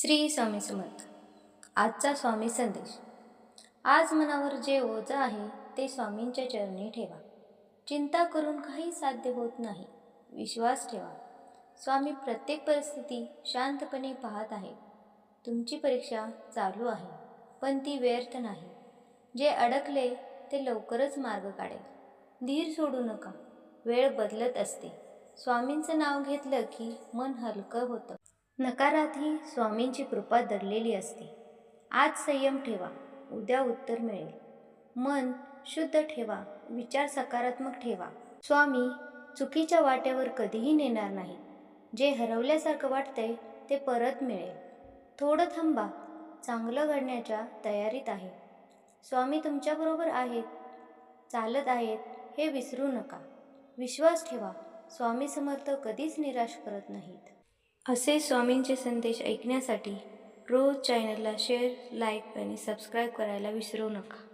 श्री स्वामी समर्थ. आजचा स्वामी संदेश. आज मनावर जे ओझं आहे ते स्वामींच्या चरणी ठेवा. चिंता करून काही साध्य होत नाही. विश्वास ठेवा. स्वामी प्रत्येक परिस्थिती शांतपणे पाहत आहे. तुमची परीक्षा चालू आहे, पण ती व्यर्थ नाही. जे अडकले ते लवकरच मार्ग काढेल. धीर सोडू नका. वेळ बदलत असते. स्वामींचं नाव घेतलं की मन हलकं होतं. नकारातही स्वामींची कृपा दडलेली असते. आज संयम ठेवा, उद्या उत्तर मिळेल. मन शुद्ध ठेवा, विचार सकारात्मक ठेवा. स्वामी चुकीच्या वाटेवर कधीही नेणार नाही. जे हरवल्यासारखं वाटतंय ते परत मिळेल. थोडं थांबा, चांगलं घडण्याच्या तयारीत आहे. स्वामी तुमच्याबरोबर आहेत, चालत आहेत हे विसरू नका. विश्वास ठेवा, स्वामी समर्थ कधीच निराश करत नाहीत. असे स्वामींचे संदेश ऐकण्यासाठी रोज चॅनलला शेअर, लाईक आणि सबस्क्राईब करायला विसरू नका.